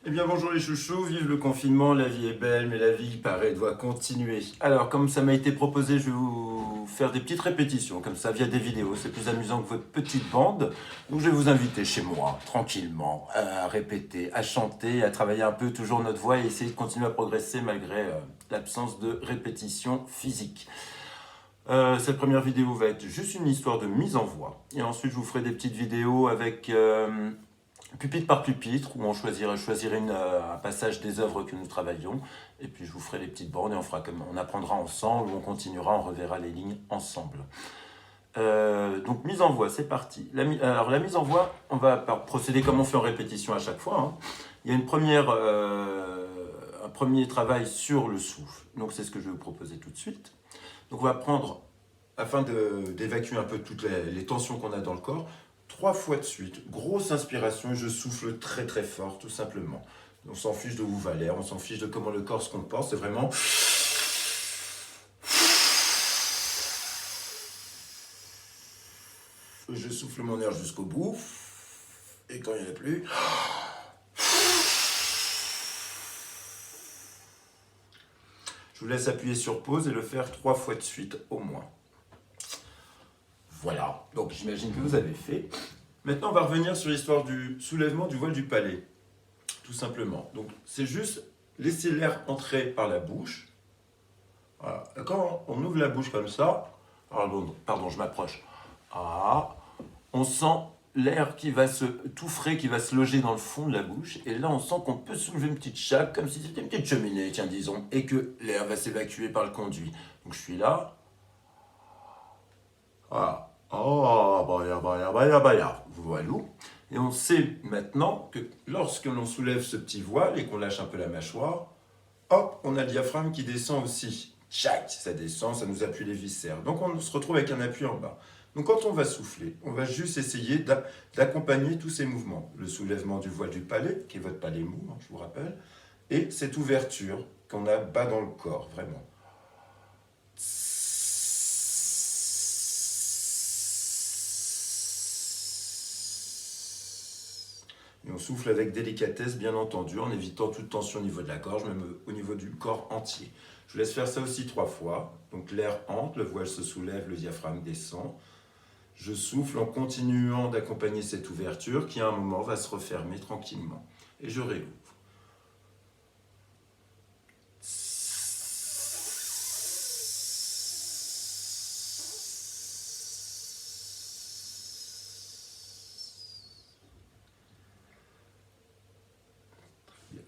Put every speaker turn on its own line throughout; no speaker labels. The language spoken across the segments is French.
Eh bien bonjour les chouchous, vive le confinement, la vie est belle, mais la vie, il paraît, doit continuer. Alors, comme ça m'a été proposé, je vais vous faire des petites répétitions, comme ça, via des vidéos, c'est plus amusant que votre petite bande. Donc je vais vous inviter chez moi, tranquillement, à répéter, à chanter, à travailler un peu toujours notre voix et essayer de continuer à progresser malgré l'absence de répétition physique. Cette première vidéo va être juste une histoire de mise en voix. Et ensuite, je vous ferai des petites vidéos avec pupitre par pupitre, où je choisirai un passage des œuvres que nous travaillons. Et puis, je vous ferai les petites bornes et on fera comme on apprendra ensemble, on continuera, on reverra les lignes ensemble. Donc, mise en voix, c'est parti. Alors, la mise en voix, on va procéder comme on fait en répétition à chaque fois. Il y a un premier travail sur le souffle. Donc, c'est ce que je vais vous proposer tout de suite. Donc on va prendre, afin d'évacuer un peu toutes les tensions qu'on a dans le corps, 3 fois de suite, grosse inspiration, et je souffle très très fort, tout simplement. On s'en fiche de où va l'air, on s'en fiche de comment le corps se comporte, c'est vraiment... Je souffle mon air jusqu'au bout, et quand il n'y en a plus... Je vous laisse appuyer sur pause et le faire 3 fois de suite au moins. Voilà, donc j'imagine que vous avez fait. Maintenant, on va revenir sur l'histoire du soulèvement du voile du palais, tout simplement. Donc, c'est juste laisser l'air entrer par la bouche. Voilà. Quand on ouvre la bouche comme ça, pardon, je m'approche. Ah, on sent l'air qui va tout frais, qui va se loger dans le fond de la bouche. Et là, on sent qu'on peut soulever une petite chape, comme si c'était une petite cheminée, tiens, disons, et que l'air va s'évacuer par le conduit. Donc, je suis là. Voilà. Oh, baya, baya, baya, baya. Voilà. Et on sait maintenant que lorsque l'on soulève ce petit voile et qu'on lâche un peu la mâchoire, hop, on a le diaphragme qui descend aussi. Tchac, ça descend, ça nous appuie les viscères. Donc on se retrouve avec un appui en bas. Donc quand on va souffler, on va juste essayer d'accompagner tous ces mouvements. Le soulèvement du voile du palais, qui est votre palais mou, je vous rappelle, et cette ouverture qu'on a bas dans le corps, vraiment. Et on souffle avec délicatesse, bien entendu, en évitant toute tension au niveau de la gorge, même au niveau du corps entier. Je vous laisse faire ça aussi 3 fois. Donc l'air entre, le voile se soulève, le diaphragme descend. Je souffle en continuant d'accompagner cette ouverture qui à un moment va se refermer tranquillement. Et je réouvre.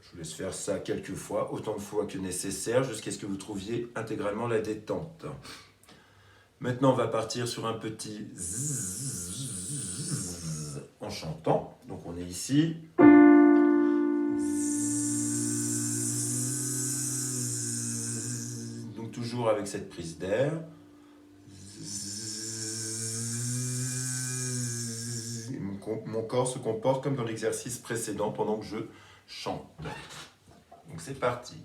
Je vous laisse faire ça quelques fois, autant de fois que nécessaire, jusqu'à ce que vous trouviez intégralement la détente. Maintenant, on va partir sur un petit zzzz en chantant. Donc, on est ici. Donc, toujours avec cette prise d'air. Mon corps se comporte comme dans l'exercice précédent pendant que je chante. Donc, c'est parti.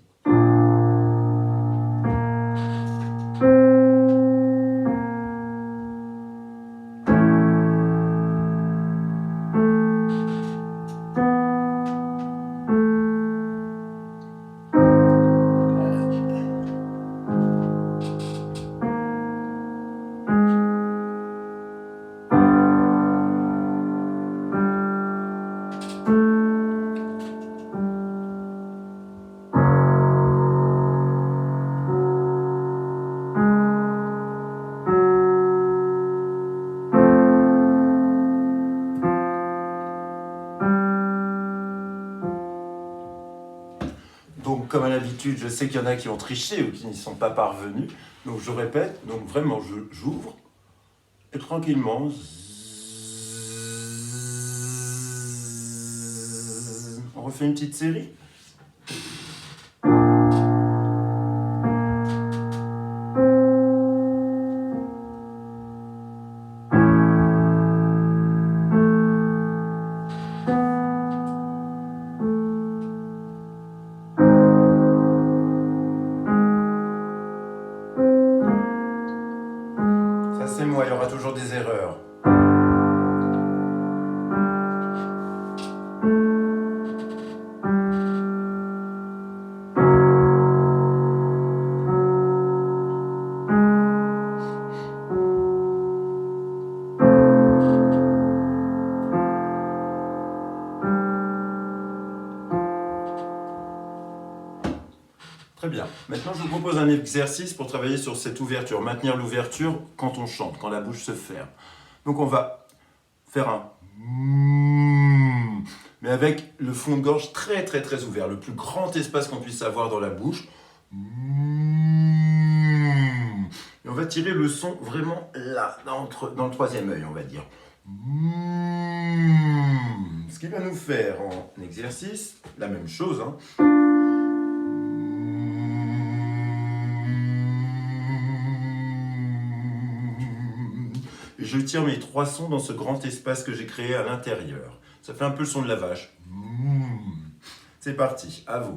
Donc, comme à l'habitude, je sais qu'il y en a qui ont triché ou qui n'y sont pas parvenus. Donc, je répète. Donc, vraiment, j'ouvre. Et tranquillement, on refait une petite série. Ça, c'est moi, il y aura toujours des erreurs. Très bien. Maintenant, je vous propose un exercice pour travailler sur cette ouverture, maintenir l'ouverture quand on chante, quand la bouche se ferme. Donc, on va faire un mais avec le fond de gorge très très très ouvert, le plus grand espace qu'on puisse avoir dans la bouche. Et on va tirer le son vraiment là, dans le troisième œil, on va dire. Ce qui va nous faire en exercice, la même chose, hein. Et je tire mes trois sons dans ce grand espace que j'ai créé à l'intérieur. Ça fait un peu le son de la vache. C'est parti, à vous.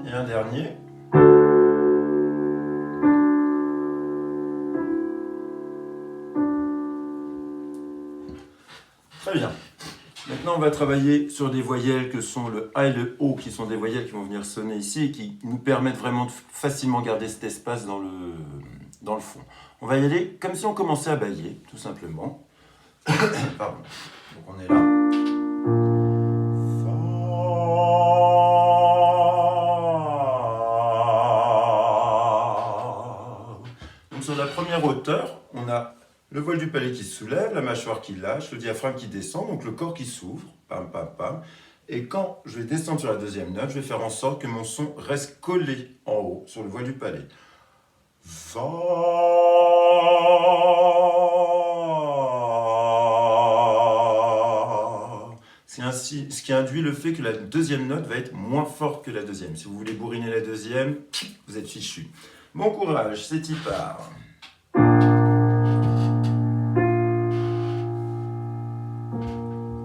Et un dernier. Très bien. Maintenant, on va travailler sur des voyelles que sont le A et le O, qui sont des voyelles qui vont venir sonner ici et qui nous permettent vraiment de facilement garder cet espace dans le fond. On va y aller comme si on commençait à bailler, tout simplement. Pardon. Donc on est là. Donc sur la première hauteur, on a le voile du palais qui se soulève, la mâchoire qui lâche, le diaphragme qui descend, donc le corps qui s'ouvre, pam pam pam. Et quand je vais descendre sur la deuxième note, je vais faire en sorte que mon son reste collé en haut, sur le voile du palais. Va. C'est ainsi, ce qui induit le fait que la deuxième note va être moins forte que la deuxième. Si vous voulez bourriner la deuxième, vous êtes fichu. Bon courage, c'est y part.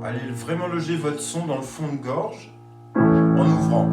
Allez vraiment loger votre son dans le fond de gorge en ouvrant.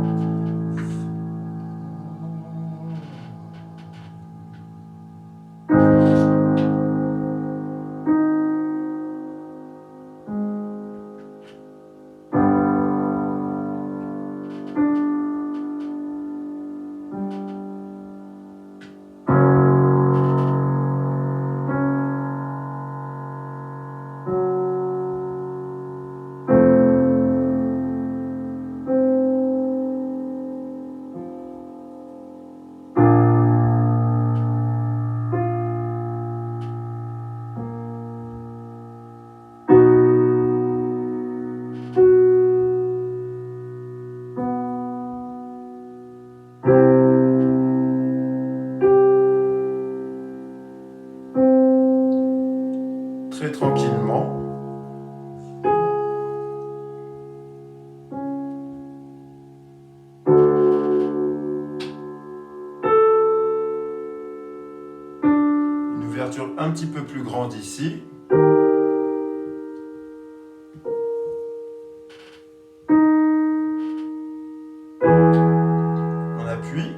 Très tranquillement. Une ouverture un petit peu plus grande ici. On appuie.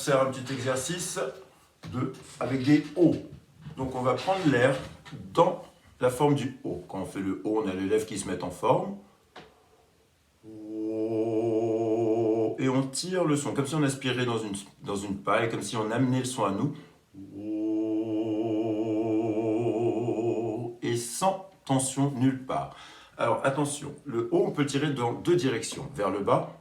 observe un petit exercice avec des O. Donc on va prendre l'air dans la forme du O. Quand on fait le O, on a les lèvres qui se mettent en forme. Et on tire le son, comme si on aspirait dans une paille, comme si on amenait le son à nous. Et sans tension nulle part. Alors attention, le O, on peut le tirer dans deux directions. Vers le bas.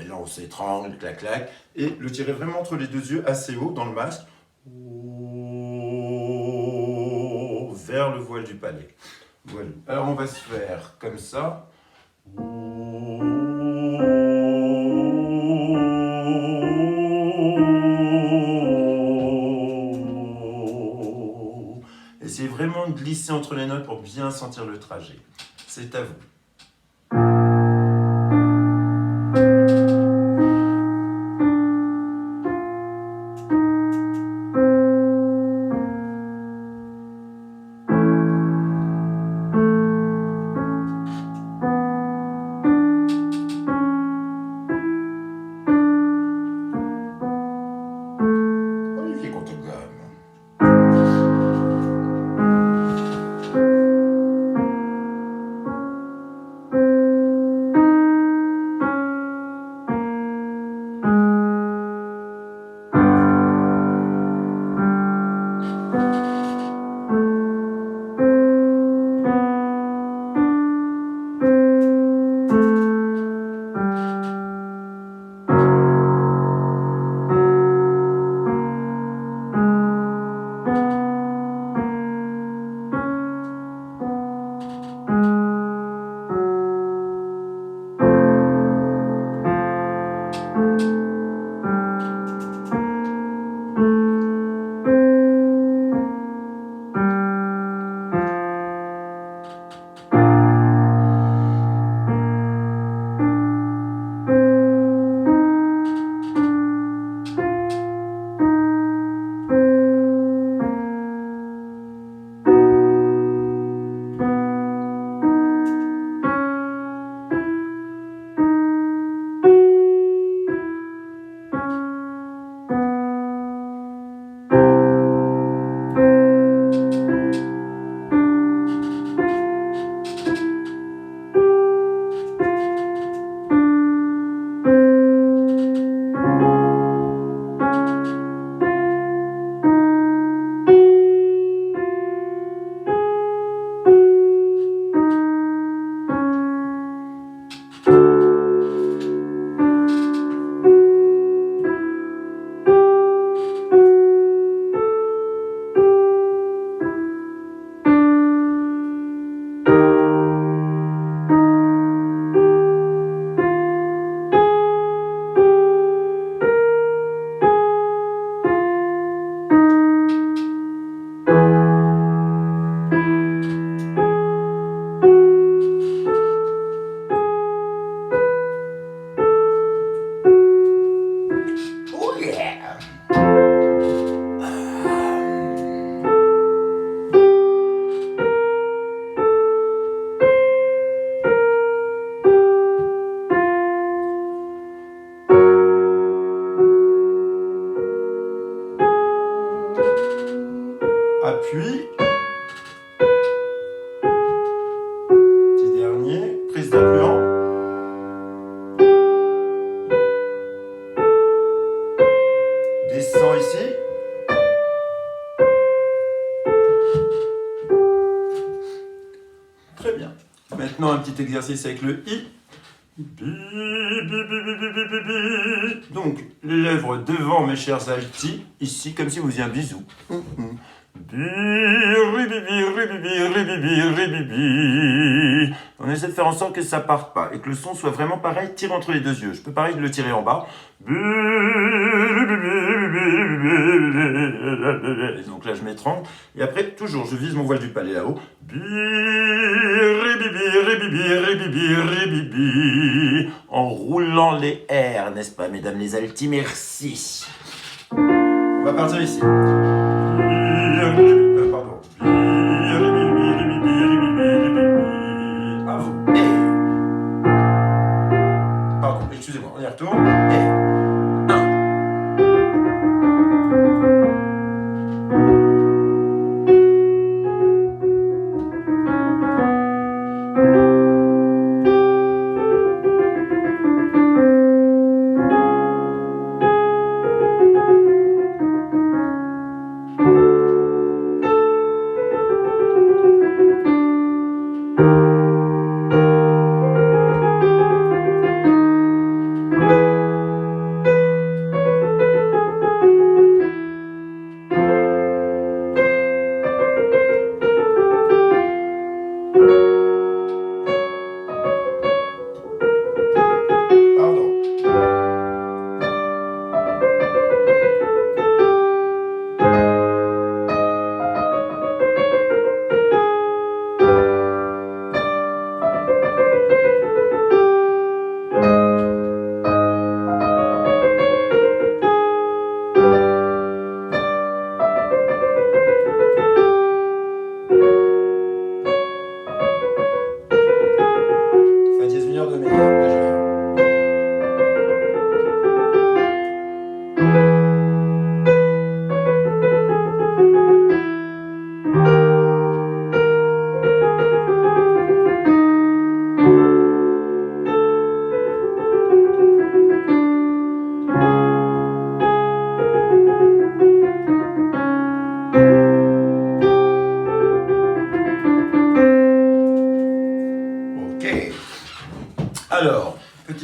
Là, on s'étrangle, clac, clac. Et le tirer vraiment entre les deux yeux, assez haut, dans le masque. Vers le voile du palais. Voilà. Alors on va se faire comme ça. Essayez vraiment de glisser entre les notes pour bien sentir le trajet. C'est à vous. Olivier Contogame. Appui. Petit dernier. Prise d'appuyant. Descend ici. Très bien. Maintenant, un petit exercice avec le I. Donc, les lèvres devant, mes chers altis, ici, comme si vous faisiez un bisou. On essaie de faire en sorte que ça parte pas et que le son soit vraiment pareil, tire entre les deux yeux. Je peux pareil le tirer en bas. Donc là je m'étrangle et après toujours je vise mon voile du palais là-haut. En roulant les R, n'est-ce pas mesdames les altis, merci. On va partir ici. Pardon. À vous. Pardon, excusez-moi, on y retourne.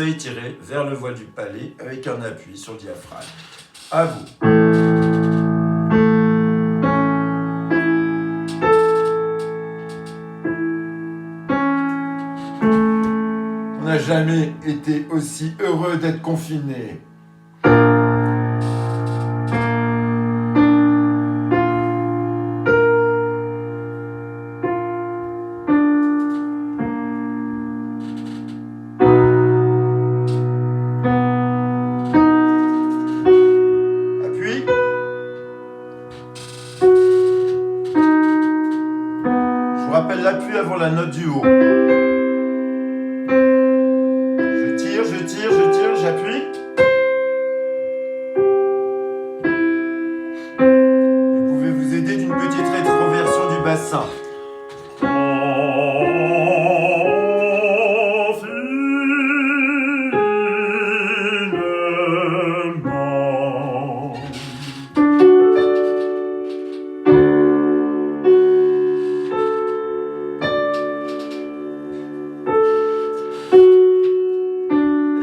conseille, tirez vers le voile du palais avec un appui sur le diaphragme. À vous. On n'a jamais été aussi heureux d'être confiné. Je vous rappelle l'appui avant la note du haut. Je tire, j'appuie. Vous pouvez vous aider d'une petite rétroversion du bassin.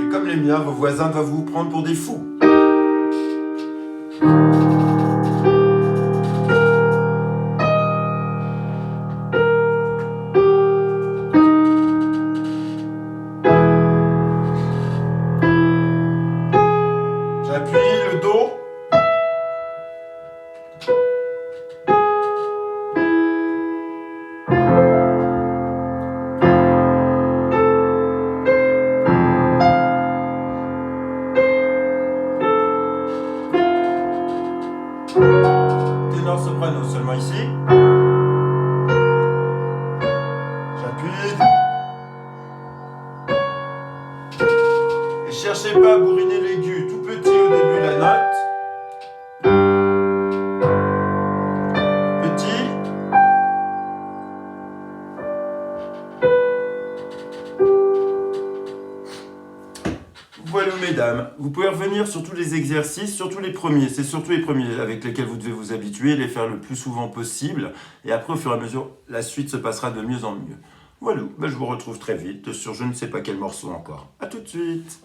Comme les miens, vos voisins doivent vous prendre pour des fous. J'appuie le dos. Ténor soprano seulement ici. J'appuie. Et cherchez pas à bourriner l'aigu, tout petit au début de la note. Petit. Voilà mesdames, vous pouvez revenir sur tous les exercices, surtout les premiers. C'est surtout les premiers avec lesquels vous devez vous habituer, les faire le plus souvent possible. Et après, au fur et à mesure, la suite se passera de mieux en mieux. Voilà, je vous retrouve très vite sur je ne sais pas quel morceau encore. À tout de suite.